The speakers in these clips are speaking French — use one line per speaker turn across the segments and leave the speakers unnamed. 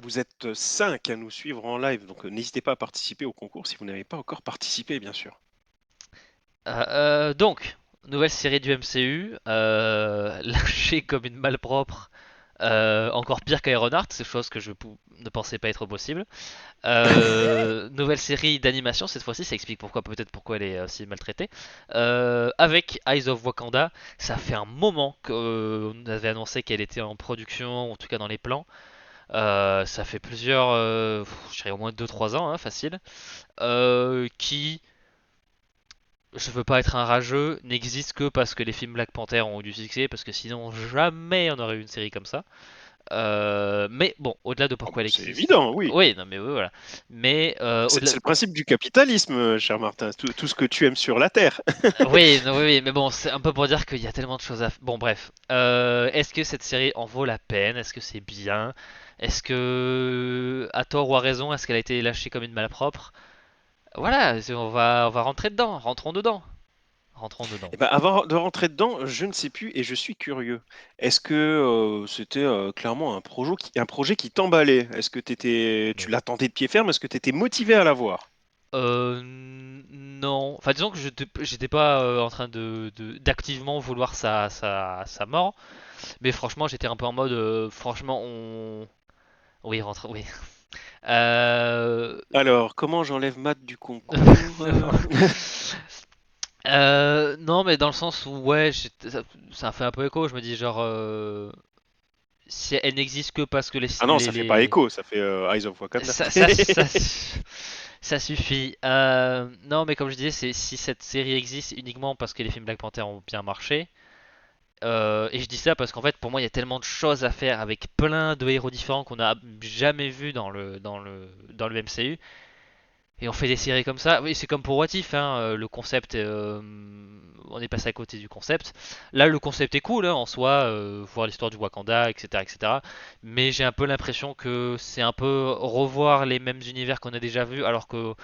Vous êtes 5 à nous suivre en live, donc n'hésitez pas à participer au concours si vous n'avez pas encore participé, bien sûr.
Donc, nouvelle série du MCU, lâchée comme une malpropre, encore pire qu'Ironheart, c'est chose que ne pensais pas être possible. Nouvelle série d'animation, cette fois-ci, ça explique peut-être pourquoi elle est aussi maltraitée. Avec Eyes of Wakanda, ça fait un moment qu'on avait annoncé qu'elle était en production, en tout cas dans les plans. Ça fait plusieurs, je dirais au moins 2-3 ans, hein, facile, qui je veux pas être un rageux, n'existe que parce que les films Black Panther ont eu du succès, parce que sinon jamais on aurait eu une série comme ça. Mais bon, au-delà de
Ah
pourquoi
bah,
elle
c'est
existe,
évident, oui.
oui, non mais oui, voilà. Mais
C'est
au-delà,
le principe du capitalisme, cher Martin. Tout ce que tu aimes sur la Terre.
oui, non, oui, oui, mais bon, c'est un peu pour dire qu'il y a tellement de choses à. Bon, bref. Est-ce que cette série en vaut la peine? Est-ce que c'est bien? Est-ce que, à tort ou à raison, est-ce qu'elle a été lâchée comme une malpropre? Voilà, on va rentrer dedans. Rentrons dedans. Rentrons dedans.
Eh ben, avant de rentrer dedans, je ne sais plus et je suis curieux. Est-ce que c'était clairement un projet qui t'emballait? Est-ce que tu
Non.
l'attendais de pied ferme? Est-ce que tu étais motivé à la voir?
Non. Enfin, disons que j'étais pas en train d'activement vouloir sa mort. Mais franchement, j'étais un peu en mode, franchement, oui, rentre, oui. Euh...
Alors, comment j'enlève Matt du concours?
non, mais dans le sens où, ouais, ça fait un peu écho. Je me dis, genre, si elle n'existe que parce que
Ah non, ça fait pas écho, ça fait Eyes of Wakanda.
ça, ça, ça, ça suffit. Non, mais comme je disais, si cette série existe uniquement parce que les films Black Panther ont bien marché. Et je dis ça parce qu'en fait, pour moi, il y a tellement de choses à faire avec plein de héros différents qu'on n'a jamais vu dans le MCU. Et on fait des séries comme ça. Oui, c'est comme pour What If, hein, le concept, on est passé à côté du concept. Là, le concept est cool, hein, en soi, voir l'histoire du Wakanda, etc., etc. Mais j'ai un peu l'impression que c'est un peu revoir les mêmes univers qu'on a déjà vus, alors que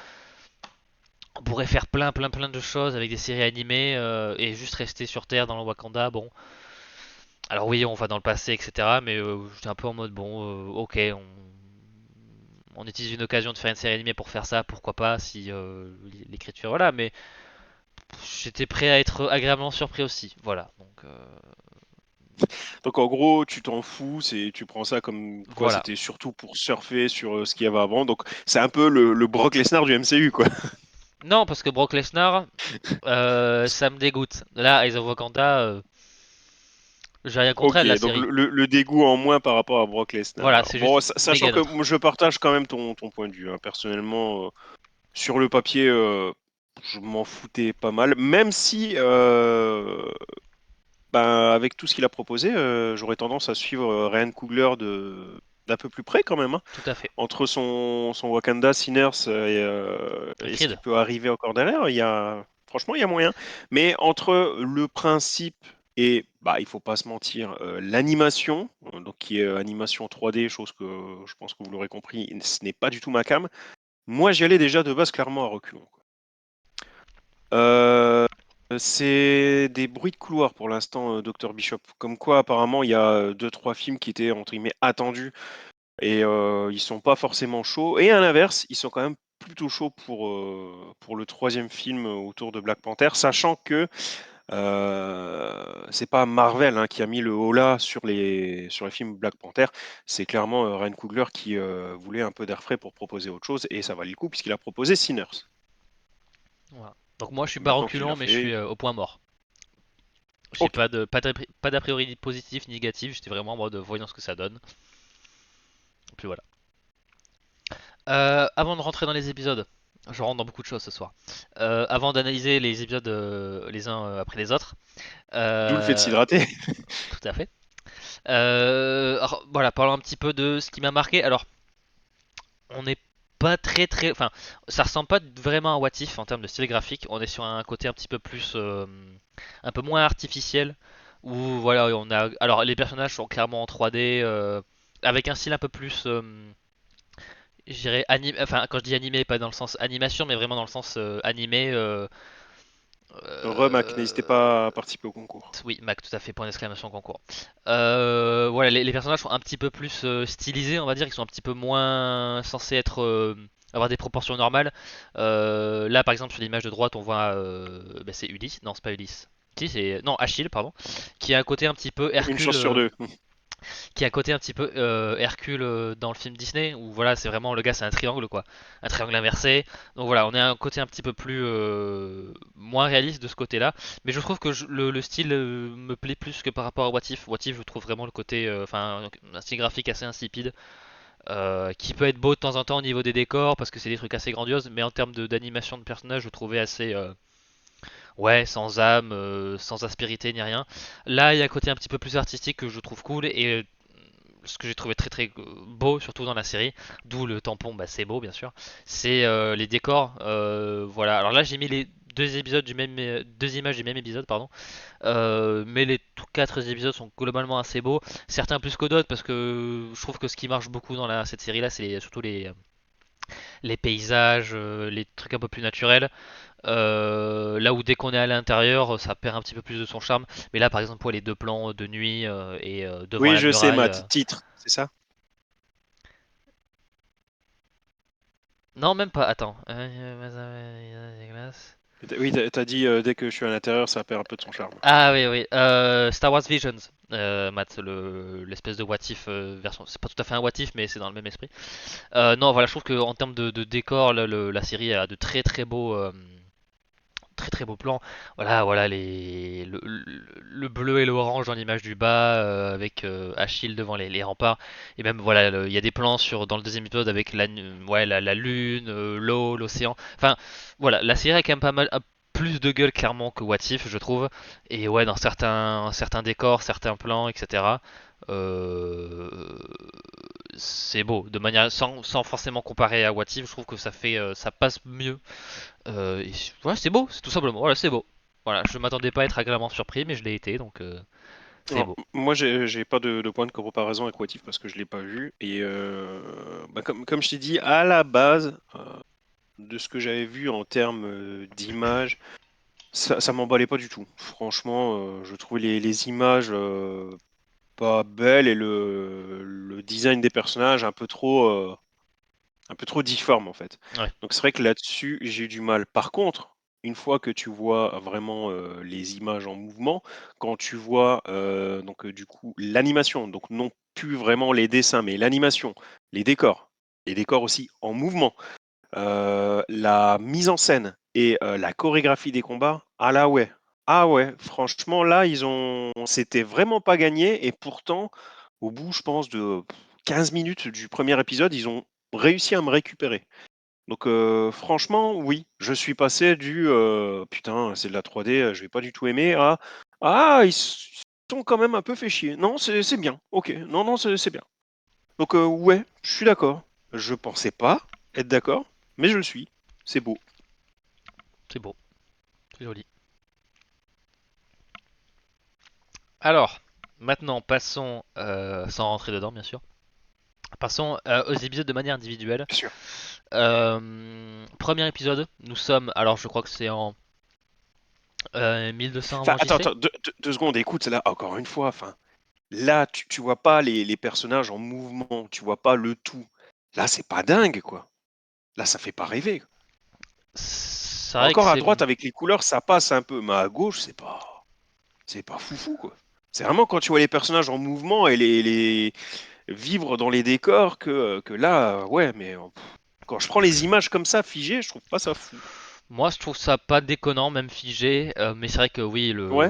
on pourrait faire plein, plein, plein de choses avec des séries animées et juste rester sur Terre dans le Wakanda. Bon, alors oui, on va dans le passé, etc. Mais j'étais un peu en mode bon, ok, on utilise une occasion de faire une série animée pour faire ça, pourquoi pas, si l'écriture voilà. Mais j'étais prêt à être agréablement surpris aussi, voilà. Donc
Donc en gros, tu t'en fous, tu prends ça comme quoi
voilà.
c'était surtout pour surfer sur ce qu'il y avait avant. Donc c'est un peu le Brock Lesnar du MCU, quoi.
Non, parce que Brock Lesnar, ça me dégoûte. Là, Eyes of Wakanda, j'ai rien contre
Ok,
elle, la
donc
série.
le dégoût en moins par rapport à Brock
Voilà,
Lesnar.
c'est
Bon,
juste
sachant
méga
que
neutre.
moi, je partage quand même ton point de vue, hein. Personnellement, sur le papier, je m'en foutais pas mal. Même si, ben, avec tout ce qu'il a proposé, j'aurais tendance à suivre Ryan Coogler d'un peu plus près quand même, hein.
Tout à fait.
Entre son Wakanda, Sinners
Et
et ce qui
Creed.
peut arriver encore derrière, franchement, il y a moyen. Mais entre le principe et, bah, il faut pas se mentir, l'animation, donc qui est animation 3D, chose que je pense que vous l'aurez compris, ce n'est pas du tout ma came. Moi, j'y allais déjà de base clairement à reculons, quoi. Euh, c'est des bruits de couloir pour l'instant, Dr Bishop. Comme quoi, apparemment, il y a deux, trois films qui étaient entre guillemets attendus et ils sont pas forcément chauds. Et à l'inverse, ils sont quand même plutôt chauds pour le troisième film autour de Black Panther, sachant que c'est pas Marvel, hein, qui a mis le holà sur les films Black Panther. C'est clairement Ryan Coogler qui voulait un peu d'air frais pour proposer autre chose et ça valait le coup puisqu'il a proposé Sinners.
Voilà. Donc moi, je suis pas
Maintenant qu'il l'a
reculant, mais je suis
fait,
au point mort. J'ai
ok.
pas d'a priori positif ni négatif, j'étais vraiment en mode voyons ce que ça donne. Et puis voilà. Avant de rentrer dans les épisodes, je rentre dans beaucoup de choses ce soir. Avant d'analyser les épisodes les uns après les autres,
D'où le fait de
euh,
s'hydrater.
tout à fait. Alors, voilà, parlons un petit peu de ce qui m'a marqué. Alors, on n'est pas très, enfin, ça ressemble pas vraiment à What If en termes de style graphique. On est sur un côté un petit peu plus, un peu moins artificiel. Où voilà, on a, alors les personnages sont clairement en 3D, avec un style un peu plus je dirais animé, enfin quand je dis animé, pas dans le sens animation, mais vraiment dans le sens animé,
Remac, n'hésitez pas à participer au concours.
Oui, Mac, tout à fait, point d'exclamation concours. Voilà, les personnages sont un petit peu plus stylisés, on va dire, ils sont un petit peu moins censés être avoir des proportions normales. Là, par exemple, sur l'image de droite, on voit, bah, c'est Ulysse, non, c'est pas Ulysse. Si, c'est non Achille, pardon, qui a un côté un petit peu
Une
Hercule,
chance sur deux.
qui a un côté un petit peu Hercule dans le film Disney, où voilà, c'est vraiment le gars, c'est un triangle quoi, un triangle inversé. Donc voilà, on a un côté un petit peu plus moins réaliste de ce côté-là, mais je trouve que le style me plaît plus que par rapport à What If. What If, je trouve vraiment le côté, enfin, un style graphique assez insipide, qui peut être beau de temps en temps au niveau des décors parce que c'est des trucs assez grandioses, mais en termes d'animation de personnages, je trouvais assez ouais, sans âme, sans aspérité ni rien. Là, il y a un côté un petit peu plus artistique que je trouve cool et ce que j'ai trouvé très très beau, surtout dans la série, d'où le tampon, bah, c'est beau bien sûr, c'est les décors. Voilà, alors là j'ai mis les deux épisodes du même, deux images du même épisode, pardon. Mais les quatre épisodes sont globalement assez beaux. Certains plus que d'autres parce que je trouve que ce qui marche beaucoup dans cette série là, c'est surtout les paysages, les trucs un peu plus naturels. Là où dès qu'on est à l'intérieur, ça perd un petit peu plus de son charme. Mais là, par exemple, ouais, les deux plans de nuit et devant
Oui,
la
je sais,
muraille.
Matt. Titre, c'est ça?
Non, même pas. Attends.
Oui, t'as dit dès que je suis à l'intérieur, ça perd un peu de son charme.
Ah oui, oui. Star Wars Visions. Matt, l'espèce de what if version. C'est pas tout à fait un what if, mais c'est dans le même esprit. Non, voilà, je trouve que en termes de décor, la série a de très très beaux. Très très beau plan. Voilà, voilà le bleu et l'orange dans l'image du bas, avec Achille devant les remparts. Et même voilà, il y a des plans dans le deuxième épisode avec ouais, la lune, l'eau, l'océan. Enfin, voilà, la série a quand même pas mal plus de gueule clairement que What If, je trouve. Et ouais, dans certains décors, certains plans, etc. euh, c'est beau, de manière sans forcément comparer à What If, je trouve que ça passe mieux voilà, c'est beau, c'est tout simplement. Voilà, c'est beau. Voilà, je m'attendais pas à être agréablement surpris, mais je l'ai été, donc c'est
Alors,
beau.
moi, j'ai pas de point de comparaison avec What If parce que je l'ai pas vu. Et bah, comme je t'ai dit, à la base, de ce que j'avais vu en termes d'image, ça m'emballait pas du tout. Franchement, je trouvais les images pas belles et le design des personnages un peu trop difforme en fait.
Ouais,
Donc c'est vrai que là-dessus, j'ai eu du mal. Par contre, une fois que tu vois vraiment les images en mouvement, quand tu vois donc du coup l'animation, donc non plus vraiment les dessins, mais l'animation, les décors aussi en mouvement, la mise en scène et la chorégraphie des combats, ah ouais, franchement là, c'était vraiment pas gagné et pourtant, au bout, je pense de 15 minutes du premier épisode, ils ont réussi à me récupérer. Donc franchement, oui, je suis passé du putain, c'est de la 3D, je vais pas du tout aimer à ah, sont quand même un peu fait chier. Non, c'est bien. Ok, non, non, c'est bien. Donc ouais, je suis d'accord. Je pensais pas être d'accord, mais je le suis. C'est beau.
c'est beau, c'est joli. Alors, maintenant, passons, sans rentrer dedans, bien sûr, passons aux épisodes de manière individuelle.
Bien sûr.
Premier épisode, nous sommes, alors je crois que c'est en 1200
Enfin,
avant
attends,
JC.
attends, deux secondes, écoute, là, encore une fois, enfin, là, tu vois pas les personnages en mouvement, tu vois pas le tout. Là, c'est pas dingue, quoi. Là, ça fait pas rêver.
C'est vrai que
Encore à
c'est
droite avec les couleurs, ça passe un peu, mais à gauche, c'est pas foufou, quoi. C'est vraiment quand tu vois les personnages en mouvement et les vivre dans les décors que là, ouais, mais quand je prends les images comme ça, figées, je trouve pas ça fou.
moi, je trouve ça pas déconnant, même figé, mais c'est vrai que oui,
Ouais,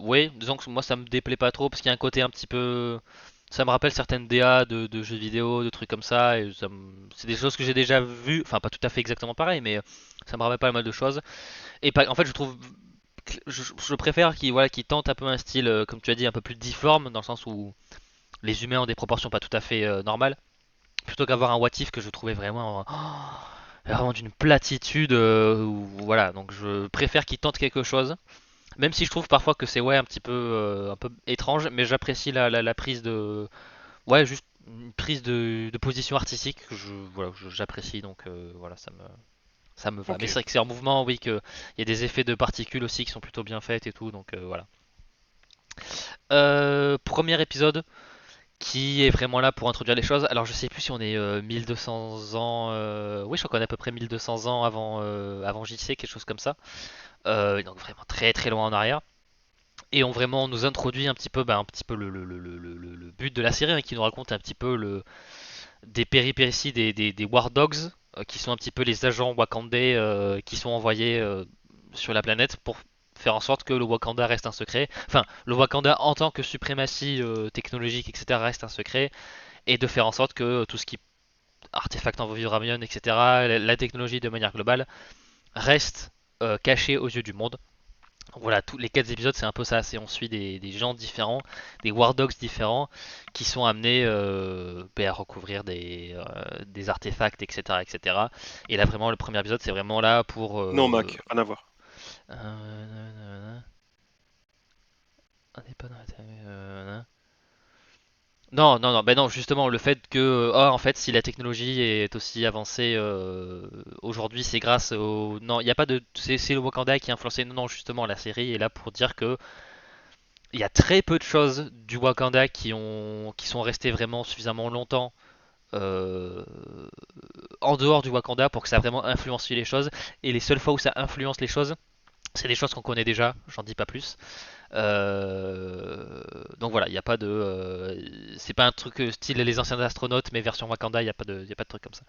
ouais, disons que moi ça me déplaît pas trop parce qu'il y a un côté un petit peu, ça me rappelle certaines DA de jeux vidéo, de trucs comme ça, et c'est des choses que j'ai déjà vues, enfin pas tout à fait exactement pareil, mais ça me rappelle pas mal de choses. Et en fait, je trouve, je préfère qu'ils voilà, qu'ils tentent un peu un style, comme tu as dit, un peu plus difforme, dans le sens où les humains ont des proportions pas tout à fait normales, plutôt qu'avoir un what if que je trouvais vraiment vraiment d'une platitude. Voilà, donc je préfère qu'ils tentent quelque chose, même si je trouve parfois que c'est ouais un peu étrange, mais j'apprécie la prise de ouais juste une prise de position artistique que j'apprécie donc voilà ça me Ça me va.
Ok.
Mais c'est vrai que c'est en mouvement, oui, qu'il y a des effets de particules aussi qui sont plutôt bien faits et tout, donc voilà. Premier épisode qui est vraiment là pour introduire les choses. Alors je sais plus si on est 1200 ans. Oui, je crois qu'on est à peu près 1200 ans avant JC, quelque chose comme ça. Donc vraiment très très loin en arrière. Et on vraiment nous introduit un petit peu le but de la série, hein, qui nous raconte un petit peu des péripéties des War Dogs, qui sont un petit peu les agents wakandais qui sont envoyés sur la planète pour faire en sorte que le Wakanda reste un secret. Enfin, le Wakanda en tant que suprématie technologique, etc., reste un secret, et de faire en sorte que tout ce qui artefact en vibranium, etc., la technologie de manière globale, reste caché aux yeux du monde. Voilà, tous les 4 épisodes, c'est un peu ça. C'est on suit des gens différents, des War Dogs différents, qui sont amenés à recouvrir des artefacts, etc., etc. Et là, vraiment, le premier épisode, c'est vraiment là pour.
Non, Mac, rien à voir.
Indépendant. Non, non, non, ben non, justement, le fait que, en fait, si la technologie est aussi avancée aujourd'hui, c'est grâce au. Non, il n'y a pas de. C'est le Wakanda qui a influencé. Non, non, justement, la série est là pour dire que il y a très peu de choses du Wakanda qui sont restées vraiment suffisamment longtemps euh, en dehors du Wakanda pour que ça a vraiment influencé les choses. Et les seules fois où ça influence les choses, c'est des choses qu'on connaît déjà, j'en dis pas plus. Donc voilà, il n'y a pas de. C'est pas un truc style les anciens astronautes, mais version Wakanda, il y a pas de truc comme ça.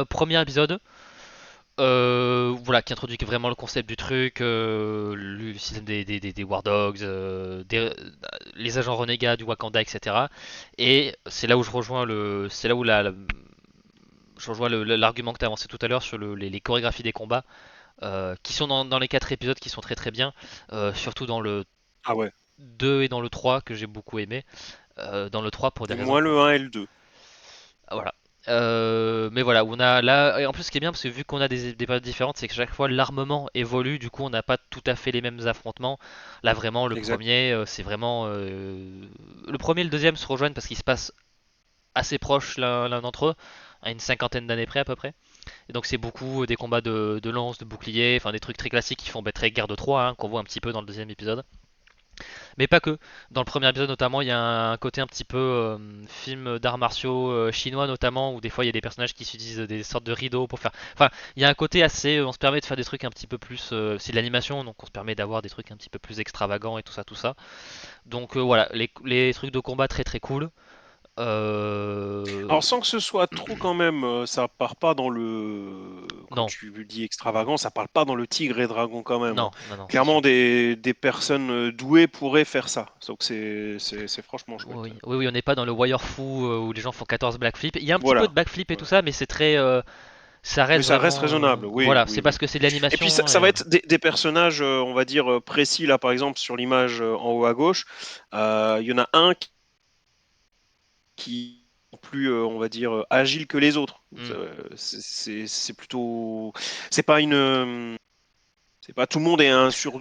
Premier épisode, voilà, qui introduit vraiment le concept du truc, le système des War Dogs, les agents renégats du Wakanda, etc. Et c'est là où c'est là où je rejoins l'argument que tu as avancé tout à l'heure sur les chorégraphies des combats, qui sont dans les 4 épisodes qui sont très très bien, surtout dans le
Ah ouais.
2 et dans le 3 que j'ai beaucoup aimé. Dans le 3 pour des
Et
raisons
moi,
qu'on.
le 1 et le 2.
Voilà. Mais voilà, on a là, et en plus ce qui est bien, parce que vu qu'on a des périodes différentes, c'est que chaque fois l'armement évolue, du coup on n'a pas tout à fait les mêmes affrontements. Là vraiment, le
Exact.
premier, c'est vraiment. Le premier et le deuxième se rejoignent parce qu'ils se passent assez proches l'un d'entre eux, à une cinquantaine d'années près à peu près. Et donc c'est beaucoup des combats de lance, de bouclier, enfin des trucs très classiques qui font très guerre de Troie, hein, qu'on voit un petit peu dans le deuxième épisode. Mais pas que. Dans le premier épisode notamment, il y a un côté un petit peu film d'arts martiaux chinois notamment, où des fois il y a des personnages qui utilisent des sortes de rideaux pour faire. Enfin, il y a un côté assez. On se permet de faire des trucs un petit peu plus. C'est de l'animation, donc on se permet d'avoir des trucs un petit peu plus extravagants et tout ça, tout ça. Donc voilà, les trucs de combat très très cool.
Alors
Euh...
sans que ce soit trop quand même, ça part pas dans le, quand
Non,
tu dis extravagant, ça part pas dans le tigre et dragon quand même, hein.
non, non, non, c'est
Clairement,
sûr.
des personnes douées pourraient faire ça. Donc c'est franchement chouette.
Oui, oui, oui, on n'est pas dans le wire fou où les gens font 14 backflips. Il y a un petit peu de
Voilà.
backflip et tout
Voilà.
ça, mais c'est très. Ça
Mais
reste
ça reste
vraiment.
raisonnable, oui,
Voilà,
oui,
c'est parce
oui.
que c'est de
Et puis
l'animation.
ça va être des personnages, on va dire, précis. Là, par exemple, sur l'image en haut à gauche, il y en a un qui est plus, on va dire, agile que les autres.
Hmm.
C'est plutôt, c'est pas une, c'est pas tout le monde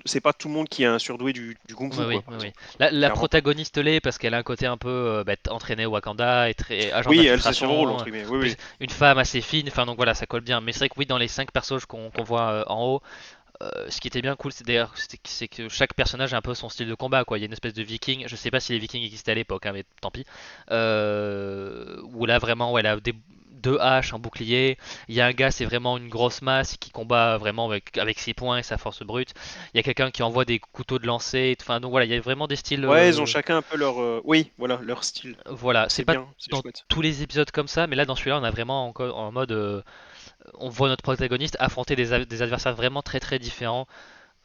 c'est pas tout le monde qui est un surdoué du
Oui,
kung-fu,
oui,
quoi, par
oui, oui.
exemple.
La
Clairement pas.
protagoniste l'est parce qu'elle a un côté un peu entraînée au Wakanda et très agent
Oui, elle, c'est son rôle,
d'infiltration.
entre guillemets. Oui,
Plus
oui.
une femme assez fine. Enfin, donc voilà, ça colle bien. Mais c'est vrai que oui, dans les 5 personnages qu'on voit en haut, ce qui était bien cool, c'est d'ailleurs c'est que chaque personnage a un peu son style de combat, quoi. Il y a une espèce de viking. Je sais pas si les vikings existaient à l'époque, hein, mais tant pis. Où là vraiment, ouais, elle a deux haches, un bouclier. Il y a un gars, c'est vraiment une grosse masse qui combat vraiment avec ses poings et sa force brute. Il y a quelqu'un qui envoie des couteaux de lancer. Enfin, donc voilà, il y a vraiment des styles.
Ouais, ils ont chacun un peu leur, oui, voilà, leur style.
Voilà, c'est
C'est
pas
bien, c'est
dans
chouette.
tous les épisodes comme ça, mais là dans celui-là, on a vraiment encore en mode, on voit notre protagoniste affronter des adversaires vraiment très très différents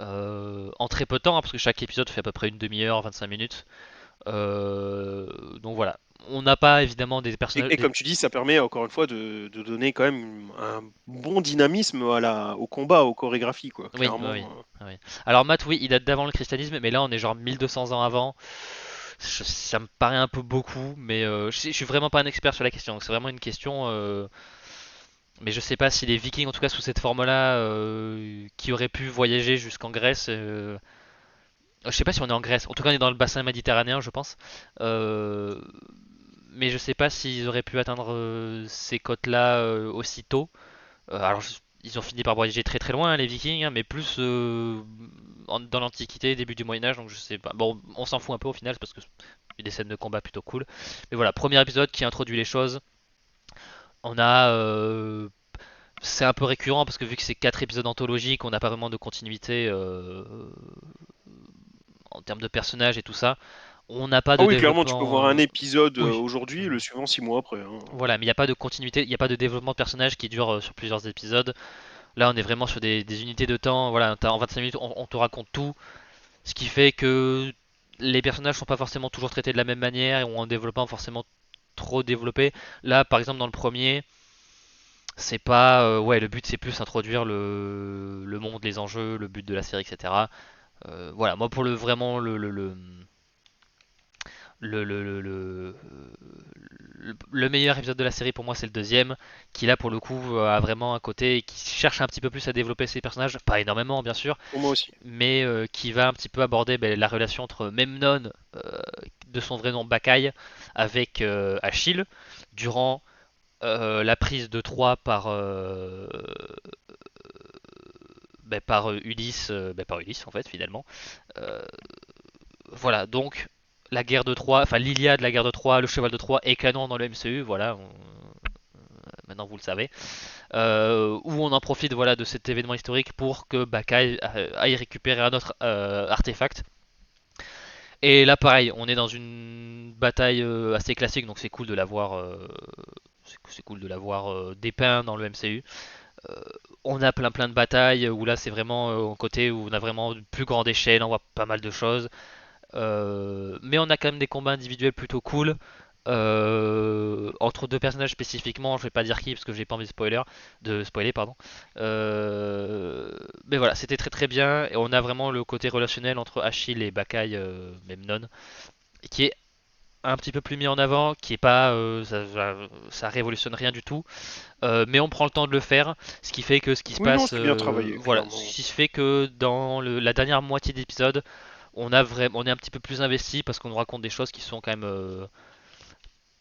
en très peu de temps, hein, parce que chaque épisode fait à peu près une demi-heure, 25 minutes. Donc voilà, on n'a pas évidemment des personnages.
Et comme tu dis, ça permet encore une fois de donner quand même un bon dynamisme au combat, aux chorégraphies, quoi.
Oui, oui, oui,
Clairement.
oui. Alors Matt, oui, il date d'avant le christianisme, mais là on est genre 1200 ans avant. Ça me paraît un peu beaucoup, mais je suis vraiment pas un expert sur la question. C'est vraiment une question. Mais je sais pas si les Vikings, en tout cas sous cette forme-là, qui auraient pu voyager jusqu'en Grèce. Je sais pas si on est en Grèce. En tout cas, on est dans le bassin méditerranéen, je pense. Euh, mais je sais pas s'ils auraient pu atteindre ces côtes-là aussitôt. Ils ont fini par voyager très très loin, les Vikings, hein, mais plus dans l'Antiquité, début du Moyen Âge, donc je sais pas. Bon, on s'en fout un peu au final parce que il y a des scènes de combat plutôt cool. Mais voilà, premier épisode qui introduit les choses. On a, c'est un peu récurrent parce que vu que c'est 4 épisodes anthologiques, on n'a pas vraiment de continuité en termes de personnages et tout ça. On n'a pas
Ah
de
oui, clairement, tu peux
développement.
voir un épisode
Oui.
aujourd'hui, le suivant 6 mois après, hein.
Voilà, mais il n'y a pas de continuité, il n'y a pas de développement de personnages qui dure sur plusieurs épisodes. Là, on est vraiment sur des unités de temps. Voilà, en 25 minutes, on te raconte tout. Ce qui fait que les personnages sont pas forcément toujours traités de la même manière et ont un développement forcément trop développé. Là, par exemple, dans le premier, c'est pas. Ouais, le but c'est plus introduire le monde, les enjeux, le but de la série, etc. Voilà, moi pour vraiment le meilleur épisode de la série pour moi c'est le deuxième, qui là pour le coup a vraiment un côté qui cherche un petit peu plus à développer ses personnages, pas énormément bien sûr,
Pour moi aussi.
mais qui va un petit peu aborder la relation entre Memnon, de son vrai nom Bacchae, avec Achille, durant la prise de Troie par Ulysse, par Ulysse en fait finalement. Euh, voilà, donc la guerre de Troie, enfin l'Iliade, la guerre de Troie, le cheval de Troie est canon dans le MCU, voilà, maintenant vous le savez, où on en profite voilà de cet événement historique pour que Bacchae aille récupérer un autre artefact. Et là pareil, on est dans une bataille assez classique, donc c'est cool de l'avoir c'est cool de l'avoir dépeint dans le MCU. Euh, on a plein de batailles où là c'est vraiment un côté où on a vraiment une plus grande échelle, on voit pas mal de choses. Mais on a quand même des combats individuels plutôt cool. Entre deux personnages spécifiquement, je vais pas dire qui parce que j'ai pas envie de spoiler pardon. Mais voilà, c'était très très bien et on a vraiment le côté relationnel entre Achille et Bacchae, Memnon, qui est un petit peu plus mis en avant, qui est pas, ça révolutionne rien du tout, mais on prend le temps de le faire, ce qui fait que ce qui se
Oui, non,
passe,
c'est bien travaillé,
voilà, ce
clairement.
qui se fait que dans la dernière moitié d'épisode, on est un petit peu plus investi parce qu'on nous raconte des choses qui sont quand même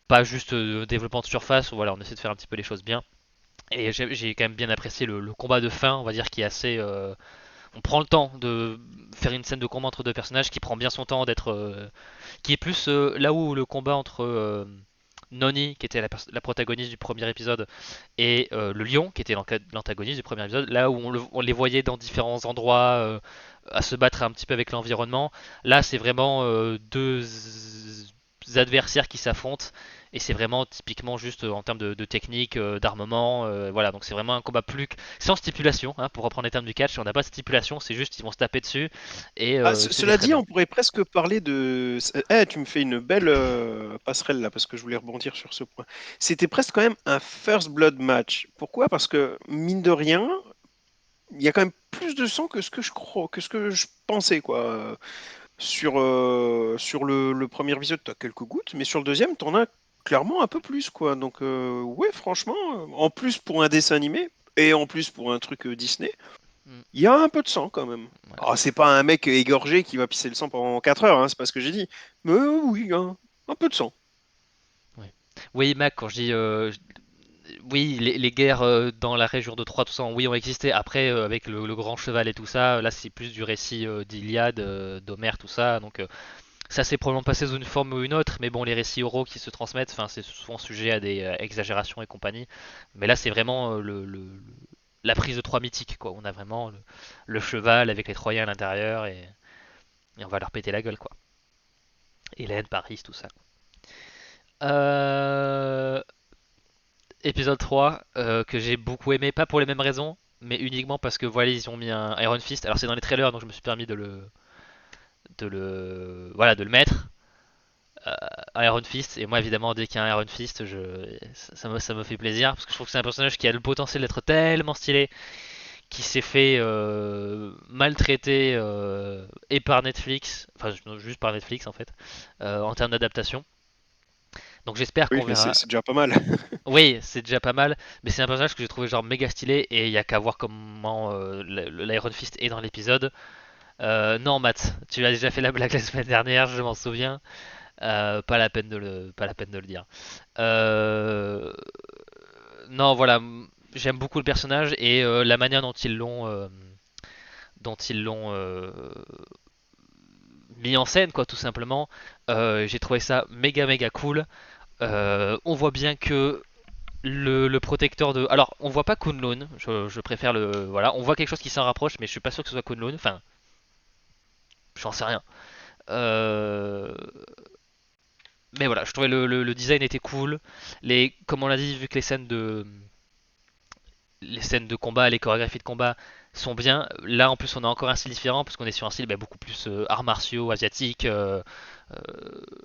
pas juste développement de surface, voilà, on essaie de faire un petit peu les choses bien. Et j'ai quand même bien apprécié le combat de fin, on va dire, qui est assez. On prend le temps de faire une scène de combat entre deux personnages qui prend bien son temps d'être. Qui est plus là où le combat entre Noni, qui était la protagoniste du premier épisode, et le lion, qui était l'antagoniste du premier épisode, là où on les voyait dans différents endroits à se battre un petit peu avec l'environnement. Là, c'est vraiment deux adversaires qui s'affrontent. Et c'est vraiment typiquement juste en termes de technique, d'armement, voilà. Donc c'est vraiment un combat plus sans stipulation, hein, pour reprendre les termes du catch. On n'a pas de stipulation, c'est juste ils vont se taper dessus et
Ah,
c'était
cela
très
dit,
bien.
on pourrait presque parler de. Tu me fais une belle passerelle là, parce que je voulais rebondir sur ce point. C'était presque quand même un First Blood match. Pourquoi? Parce que, mine de rien, il y a quand même plus de sang que ce que je crois, que ce que je pensais, quoi. Sur le premier épisode, tu as quelques gouttes, mais sur le deuxième, tu en as clairement un peu plus, quoi. Donc, ouais, franchement, en plus pour un dessin animé, et en plus pour un truc Disney,
Mm,
il y a un peu de sang quand même.
voilà.
Ah, c'est pas un mec égorgé qui va pisser le sang pendant 4 heures, hein, c'est pas ce que j'ai dit. Mais oui, un peu de sang.
Oui, oui, Mac, quand je dis oui, les guerres dans la région de Troie, tout ça, oui, ont existé. Après, avec le grand cheval et tout ça, là, c'est plus du récit d'Iliade, d'Homère, tout ça. Donc, ça s'est probablement passé sous une forme ou une autre. Mais bon, les récits oraux qui se transmettent, enfin, c'est souvent sujet à des exagérations et compagnie. Mais là, c'est vraiment la prise de Troie mythique, quoi. On a vraiment le cheval avec les Troyens à l'intérieur et on va leur péter la gueule, quoi. Hélène, Paris, tout ça. Euh, Épisode 3 que j'ai beaucoup aimé, pas pour les mêmes raisons, mais uniquement parce que voilà, ils ont mis un Iron Fist. Alors c'est dans les trailers, donc je me suis permis de le mettre. Euh, Iron Fist, et moi évidemment, dès qu'il y a un Iron Fist, ça me fait plaisir, parce que je trouve que c'est un personnage qui a le potentiel d'être tellement stylé, qui s'est fait maltraiter et par Netflix, enfin non, juste par Netflix en fait, en termes d'adaptation. Donc j'espère
Oui,
qu'on
mais c'est
verra.
c'est déjà pas mal.
Oui, c'est déjà pas mal, mais c'est un personnage que j'ai trouvé genre méga stylé et il y a qu'à voir comment l'Iron Fist est dans l'épisode. Non, Matt, tu as déjà fait la blague la semaine dernière, je m'en souviens. Pas la peine de le dire. Euh, non, voilà. j'aime beaucoup le personnage et la manière dont ils l'ont mis en scène, quoi, tout simplement. J'ai trouvé ça méga méga cool. On voit bien que le protecteur de. Alors, on voit pas Kunlun, je préfère le. Voilà, on voit quelque chose qui s'en rapproche, mais je suis pas sûr que ce soit Kunlun. Enfin, j'en sais rien. Euh, Mais voilà, je trouvais le design était cool. Comme on l'a dit, vu que les scènes de combat, les chorégraphies de combat sont bien. Là, en plus, on a encore un style différent parce qu'on est sur un style bah, beaucoup plus arts martiaux, asiatiques.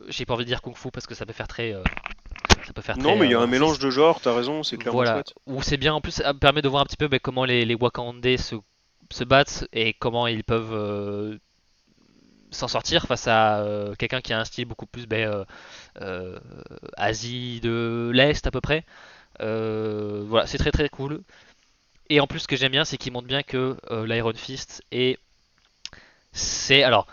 J'ai pas envie de dire kung-fu parce que ça peut faire
Non,
très.
mais il y a un mélange de genres, t'as raison, c'est clairement
Voilà,
chouette.
où c'est bien. En plus, ça me permet de voir un petit peu bah, comment les Wakandais se battent et comment ils peuvent s'en sortir face à quelqu'un qui a un style beaucoup plus euh, Asie de l'Est à peu près. Voilà, c'est très très cool. Et en plus, ce que j'aime bien, c'est qu'il montre bien que l'Iron Fist est. C'est. Alors,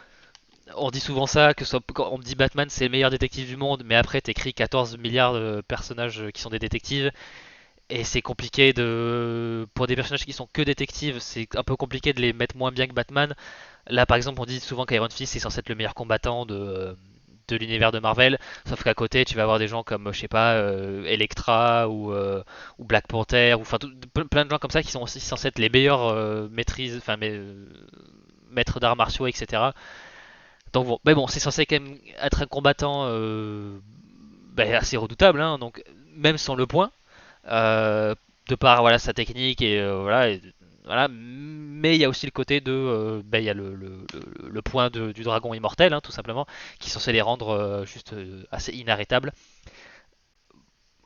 on dit souvent ça, quand on me dit Batman c'est le meilleur détective du monde, mais après t'écris 14 milliards de personnages qui sont des détectives, et c'est compliqué de. Pour des personnages qui sont que détectives, c'est un peu compliqué de les mettre moins bien que Batman. Là par exemple, on dit souvent qu'Iron Fist est censé être le meilleur combattant de l'univers de Marvel, sauf qu'à côté tu vas avoir des gens comme je sais pas Elektra ou Black Panther ou enfin plein de gens comme ça qui sont aussi censés être les meilleurs maîtrises enfin maîtres d'arts martiaux etc. Donc bon, mais bon, c'est censé quand même être un combattant assez redoutable, hein, donc même sans le point, euh, de par voilà sa technique voilà. Mais il y a aussi le côté de, il y a le point du dragon immortel, hein, tout simplement, qui est censé les rendre juste assez inarrêtables.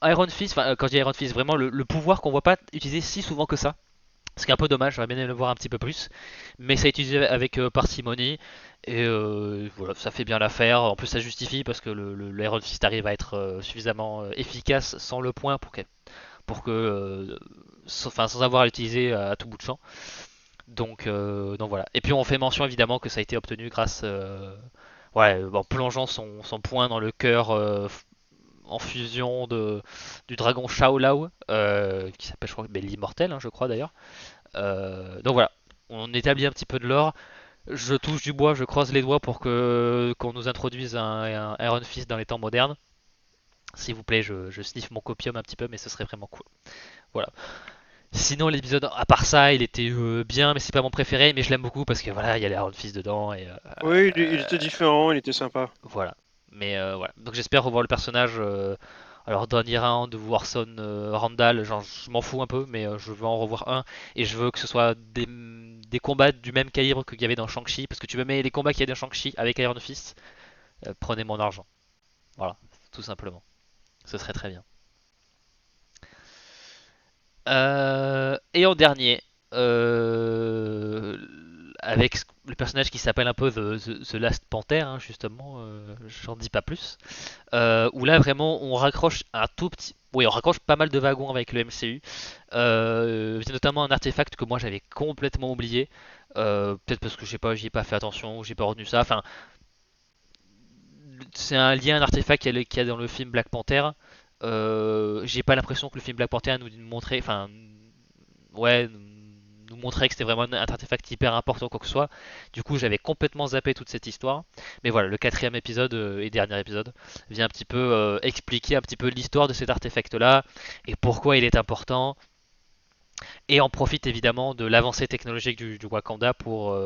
Iron Fist, enfin quand je dis Iron Fist, vraiment le pouvoir qu'on voit pas utiliser si souvent que ça. Ce qui est un peu dommage, j'aurais bien aimé le voir un petit peu plus. Mais ça a été utilisé avec parcimonie. Et voilà, ça fait bien l'affaire. En plus, ça justifie parce que l'Iron Fist arrive à être suffisamment efficace sans le point pour que sans avoir à l'utiliser à tout bout de champ. Donc voilà. Et puis on fait mention évidemment que ça a été obtenu grâce, en plongeant son point dans le cœur en fusion du dragon Shao Lao, qui s'appelle je crois l'immortel, hein, je crois d'ailleurs. Donc voilà, on établit un petit peu de l'or. Je touche du bois, je croise les doigts pour que qu'on nous introduise un Iron Fist dans les temps modernes. S'il vous plaît, je sniffe mon copium un petit peu, mais ce serait vraiment cool. Voilà. Sinon, l'épisode, à part ça, il était bien, mais c'est pas mon préféré, mais je l'aime beaucoup parce que voilà, il y a les Iron Fist dedans et
Oui, il était différent, il était sympa.
voilà. Mais voilà. Donc j'espère revoir le personnage. Alors Donnie Round ou Warson Randall, genre, je m'en fous un peu, mais je veux en revoir un et je veux que ce soit des combats du même calibre qu'il y avait dans Shang-Chi, parce que tu me mets les combats qu'il y a dans Shang-Chi avec Iron Fist, prenez mon argent. Voilà, tout simplement. Ce serait très bien. Et en dernier, euh, avec le personnage qui s'appelle un peu The Last Panther, hein, justement, j'en dis pas plus. Où là vraiment on raccroche un tout petit. Oui, on raccroche pas mal de wagons avec le MCU. C'est notamment un artefact que moi j'avais complètement oublié. Peut-être parce que je sais pas, j'y ai pas fait attention, j'ai pas retenu ça. Enfin, c'est un lien, un artefact qu'il y a dans le film Black Panther. J'ai pas l'impression que le film Black Panther nous montrait, enfin, ouais, nous montrait que c'était vraiment un artefact hyper important quoi que ce soit. Du coup, j'avais complètement zappé toute cette histoire. Mais voilà, le quatrième épisode et dernier épisode vient un petit peu expliquer un petit peu l'histoire de cet artefact-là et pourquoi il est important. Et on profite évidemment de l'avancée technologique du Wakanda pour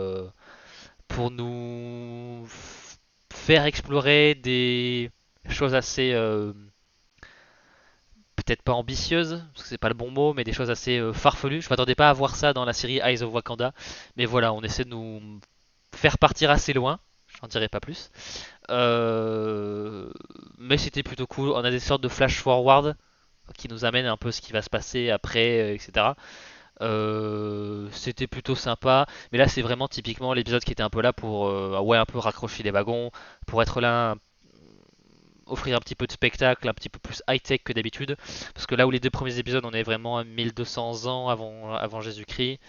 nous faire explorer des choses assez peut-être pas ambitieuses, parce que c'est pas le bon mot, mais des choses assez farfelues. Je m'attendais pas à voir ça dans la série Eyes of Wakanda, mais voilà, on essaie de nous faire partir assez loin. J'en dirai pas plus. Euh, mais c'était plutôt cool. On a des sortes de flash forward qui nous amènent un peu ce qui va se passer après, etc. C'était plutôt sympa, mais là c'est vraiment typiquement l'épisode qui était un peu là pour un peu raccrocher les wagons, pour être là offrir un petit peu de spectacle, un petit peu plus high-tech que d'habitude. Parce que là où les deux premiers épisodes, on est vraiment à 1200 ans avant Jésus-Christ.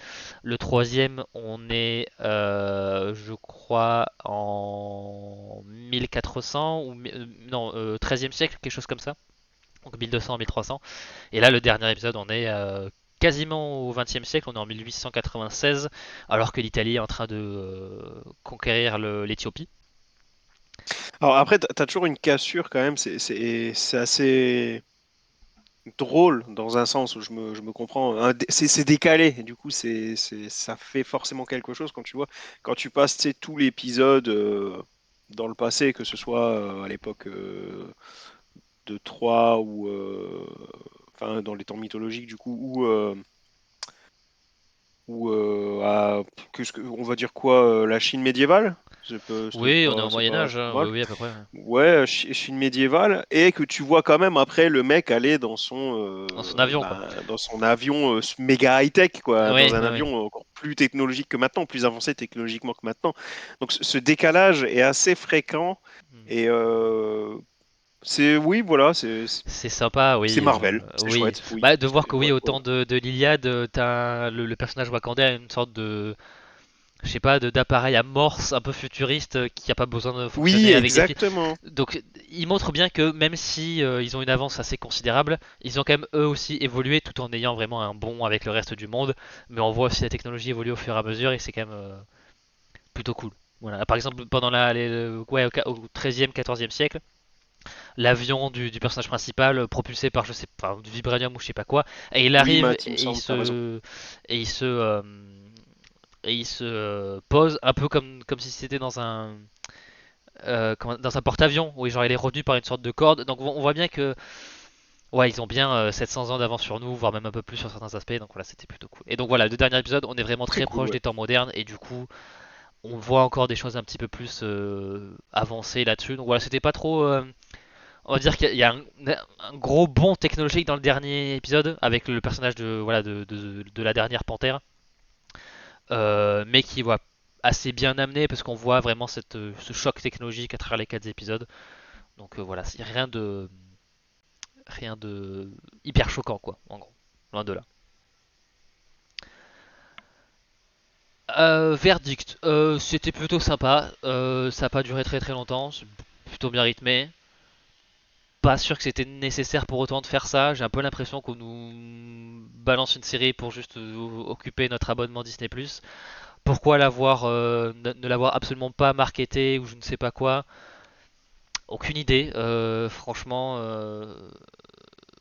Le troisième, on est, je crois, en 1400 ou non, 13e siècle, quelque chose comme ça. Donc 1200, 1300. Et là, le dernier épisode, on est quasiment au XXe siècle, on est en 1896, alors que l'Italie est en train de conquérir l'Éthiopie.
Alors après, t'as toujours une cassure quand même, c'est assez drôle dans un sens où je me comprends. C'est décalé, du coup, ça fait forcément quelque chose quand tu vois, quand tu passes, tu sais, tout l'épisode dans le passé, que ce soit à l'époque de Troie ou enfin dans les temps mythologiques du coup, ou on va dire quoi, la Chine médiévale,
Oui, on est au
c'est
Moyen
pas,
Âge,
c'est pas
hein, oui,
mal.
oui, à peu près. Ouais.
Ouais, Chine médiévale, et que tu vois quand même après le mec aller
Dans son avion, quoi.
dans son avion méga high-tech, quoi,
Oui,
dans un
oui, oui.
avion encore plus technologique que maintenant, plus avancé technologiquement que maintenant. Donc ce décalage est assez fréquent,
Hmm.
et oui, voilà,
C'est sympa,
c'est
oui.
Marvel, c'est
Oui.
chouette, oui.
Bah, de voir que
Ouais,
oui,
ouais.
autant de l'Iliade, le personnage Wakandais a une sorte de, je sais pas, d'appareil amorce un peu futuriste qui a pas besoin de
Oui,
fonctionner avec des fils.
exactement.
Donc, il montre bien que même si ils ont une avance assez considérable, ils ont quand même eux aussi évolué tout en ayant vraiment un bond avec le reste du monde. Mais on voit aussi la technologie évoluer au fur et à mesure et c'est quand même plutôt cool. Voilà. Par exemple, pendant ouais, au 13e, 14e siècle, l'avion du personnage principal propulsé par je sais pas du vibranium ou je sais pas quoi et il
Oui,
arrive
Matt, il me semble, t'as raison.
et il se et il se pose un peu comme si c'était dans un dans un porte-avions où genre il est retenu par une sorte de corde. Donc on voit bien que ouais, ils ont bien 700 ans d'avance sur nous, voire même un peu plus sur certains aspects. Donc voilà, c'était plutôt cool. Et donc voilà, le dernier épisode, on est vraiment
C'est
très
cool,
proche
ouais.
des temps modernes et du coup, on voit encore des choses un petit peu plus avancées là-dessus. Donc voilà, c'était pas trop on va dire qu'il y a un gros bond technologique dans le dernier épisode avec le personnage de voilà de la dernière panthère, mais qui voit assez bien amené parce qu'on voit vraiment ce choc technologique à travers les 4 épisodes. Donc voilà, c'est rien de hyper choquant quoi, en gros, loin de là. Verdict, c'était plutôt sympa, ça n'a pas duré très très longtemps, c'est plutôt bien rythmé. Pas sûr que c'était nécessaire pour autant de faire ça. J'ai un peu l'impression qu'on nous balance une série pour juste occuper notre abonnement Disney+. Pourquoi ne l'avoir absolument pas marketé ou je ne sais pas quoi. Aucune idée. Franchement,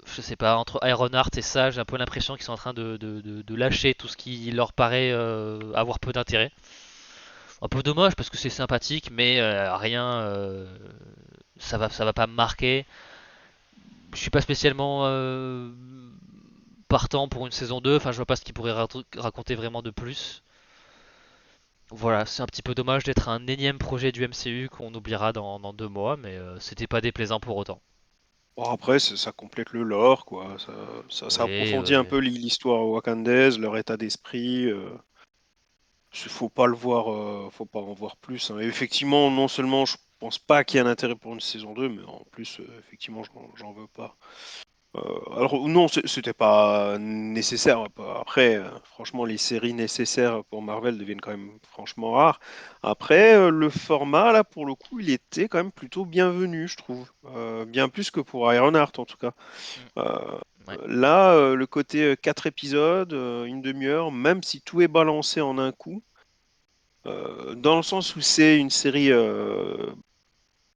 je sais pas. Entre Ironheart et ça, j'ai un peu l'impression qu'ils sont en train de lâcher tout ce qui leur paraît avoir peu d'intérêt. Un peu dommage parce que c'est sympathique, mais rien. Ça va pas me marquer. Je suis pas spécialement partant pour une saison 2. Enfin, je vois pas ce qu'il pourrait raconter vraiment de plus. Voilà, c'est un petit peu dommage d'être un énième projet du MCU qu'on oubliera dans 2 mois, mais c'était pas déplaisant pour autant.
Bon, après, ça complète le lore, quoi. Ça
Oui,
approfondit
oui,
un
oui.
peu l'histoire wakandaise, leur état d'esprit. Faut pas le voir, faut pas en voir plus, hein. Et effectivement, non seulement je pense pas qu'il y ait un intérêt pour une saison 2, mais en plus, effectivement, j'en veux pas. Alors non, c'était pas nécessaire. Après, franchement, les séries nécessaires pour Marvel deviennent quand même franchement rares. Après, le format, là, pour le coup, il était quand même plutôt bienvenu, je trouve. Bien plus que pour Ironheart, en tout cas.
Mm,
Euh,
ouais.
Là, le côté 4 épisodes, une demi-heure, même si tout est balancé en un coup, dans le sens où c'est une série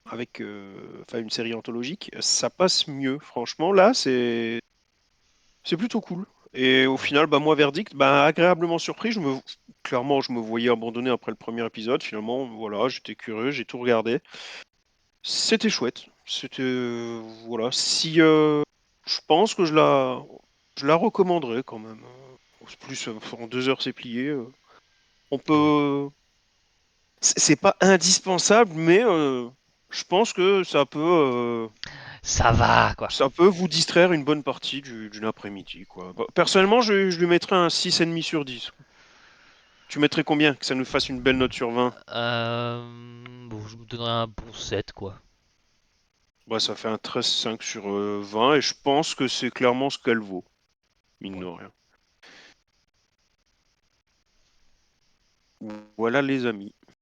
enfin une série anthologique, ça passe mieux. Franchement, là, c'est plutôt cool. Et au
Ouais.
final, bah, moi, verdict, bah, agréablement surpris. Clairement, je me voyais abandonner après le premier épisode. Finalement, voilà, j'étais curieux, j'ai tout regardé. C'était chouette. Voilà. Si je pense que je la recommanderais quand même. Plus en 2 heures, c'est plié. On
Oui.
peut. C'est pas indispensable, mais je pense que
Ça va, quoi.
ça peut vous distraire une bonne partie d'une après-midi, quoi. Bah, personnellement, je lui mettrais un 6,5 sur 10. Tu mettrais combien? Que ça nous fasse une belle note sur 20.
Bon, je me donnerais un bon 7, quoi.
Bah, ça fait un 13,5 sur 20, et je pense que c'est clairement ce qu'elle vaut, mine de
Ouais.
rien. Voilà, les amis.